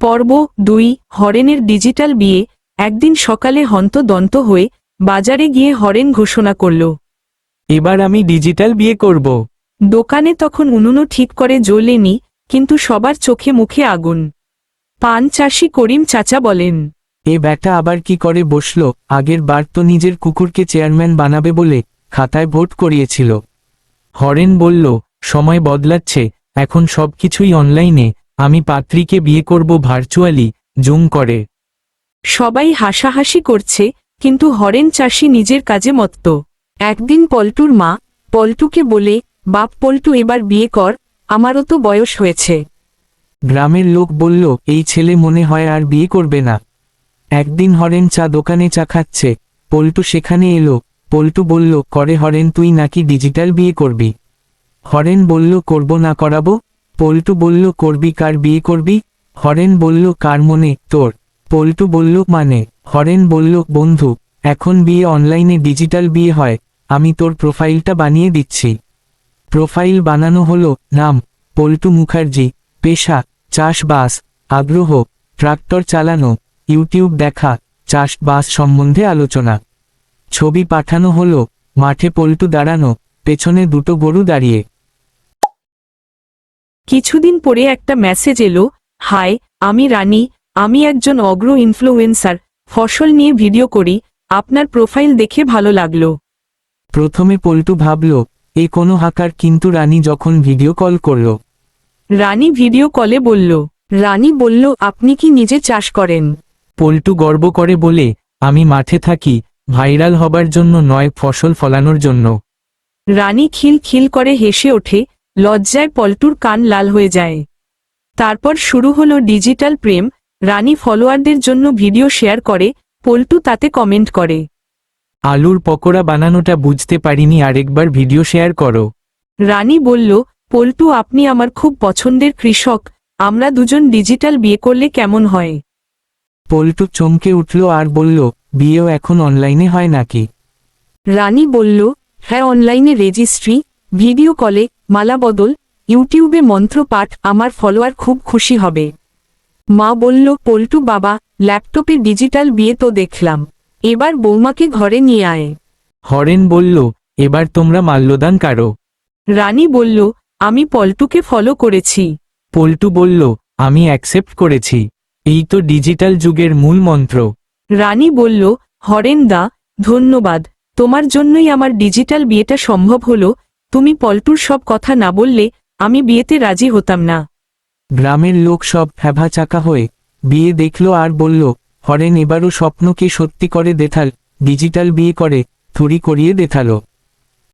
পর্ব ২ হরেনের ডিজিটাল বিয়ে। একদিন সকালে হন্তদন্ত হয়ে বাজারে গিয়ে হরেন ঘোষণা করল, এবার আমি ডিজিটাল বিয়ে করব। দোকানে তখন উনুনও ঠিক করে জ্বলেনি, কিন্তু সবার চোখে মুখে আগুন। পান চাষি করিম চাচা বলেন, এ ব্যাটা আবার কি করে বসল? আগের বার তো নিজের কুকুরকে চেয়ারম্যান বানাবে বলে খাতায় ভোট করিয়েছিল। হরেন বলল, সময় বদলাচ্ছে, এখন সবকিছুই অনলাইনে। আমি পাত্রীকে বিয়ে করব ভার্চুয়ালি, জুম করে। সবাই হাসাহাসি করছে, কিন্তু হরেন চাষি নিজের কাজে মত্ত। একদিন পল্টুর মা পল্টুকে বলে, বাপ পল্টু এবার বিয়ে কর, আমারও তো বয়স হয়েছে। গ্রামের লোক বলল, এই ছেলে মনে হয় আর বিয়ে করবে না। একদিন হরেন চা দোকানে চা খাচ্ছে, পল্টু সেখানে এলো। পল্টু বলল, করে হরেন, তুই নাকি ডিজিটাল বিয়ে করবি? হরেন বলল, করব না করাবো? পল্টু বলল, করবি, কার বিয়ে করবি? হরেন বলল, কার মনে, তোর? পল্টু বলল, মানে? হরেন বলল, বন্ধু, এখন বিয়ে অনলাইনে ডিজিটাল বিয়ে হয়, আমি তোর প্রোফাইলটা বানিয়ে দিচ্ছি। প্রোফাইল বানানো হলো। নাম পল্টু মুখার্জি, পেশা চাষবাস, আগ্রহ ট্রাক্টর চালানো, ইউটিউব দেখা, চাষবাস সম্বন্ধে আলোচনা। ছবি পাঠানো হলো, মাঠে পল্টু দাঁড়ানো, পেছনে দুটো গরু দাঁড়িয়ে। কিছুদিন পরে একটা মেসেজ এলো, হাই, আমি রানী, আমি একজন অগ্র ইনফ্লুয়েন্সার, ফসল নিয়ে ভিডিও করি, আপনার প্রোফাইল দেখে ভালো লাগলো। প্রথমে পল্টু ভাবল, এ কোনো হাকার, কিন্তু রানী যখন ভিডিও কল করল। রানী ভিডিও কলে বলল, রানী বলল, আপনি কি নিজে চাষ করেন? পল্টু গর্ব করে বলে, আমি মাঠে থাকি, ভাইরাল হবার জন্য নয়, ফসল ফলানোর জন্য। রানী খিল খিল করে হেসে ওঠে, লজ্জায় পল্টুর কান লাল হয়ে যায়। তারপর শুরু হলো ডিজিটাল প্রেম। রানী ফলোয়ারদের জন্য ভিডিও শেয়ার করে, পল্টু তাতে কমেন্ট করে। আলুর পকোড়া বানানোটা বুঝতে পারিনি, আরেকবার ভিডিও শেয়ার করো। রানী বলল, পল্টু, আপনি আমার খুব পছন্দের কৃষক, আমরা দুজন ডিজিটাল বিয়ে করলে কেমন হয়? পল্টু চমকে উঠল আর বলল, বিয়েও এখন অনলাইনে হয় নাকি? রানী বলল, হ্যাঁ, অনলাইনে রেজিস্ট্রি, ভিডিও কলে, মালা বদল, ইউটিউবে মন্ত্র পাঠ, আমার ফলোয়ার খুব খুশি হবে। মা বলল, পল্টু বাবা, ল্যাপটপে ডিজিটাল বিয়ে তো দেখলাম, এবার বৌমাকে ঘরে নিয়ে আয়। হরেন বলল, এবার তোমরা মাল্যদান কারো। রানী বলল, আমি পল্টুকে ফলো করেছি। পল্টু বলল, আমি অ্যাকসেপ্ট করেছি। এই তো ডিজিটাল যুগের মূল মন্ত্র। রানী বলল, হরেন দা, ধন্যবাদ, তোমার জন্যই আমার ডিজিটাল বিয়েটা সম্ভব হলো, তুমি পল্টুর সব কথা না বললে আমি বিয়েতে রাজি হতাম না। গ্রামের লোক সব ফ্যাভা চাকা হয়ে বিয়ে দেখল আর বলল, হরেন এবারও স্বপ্নকে সত্যি করে দেখাল, ডিজিটাল বিয়ে করে থুরি করিয়ে দেখালো।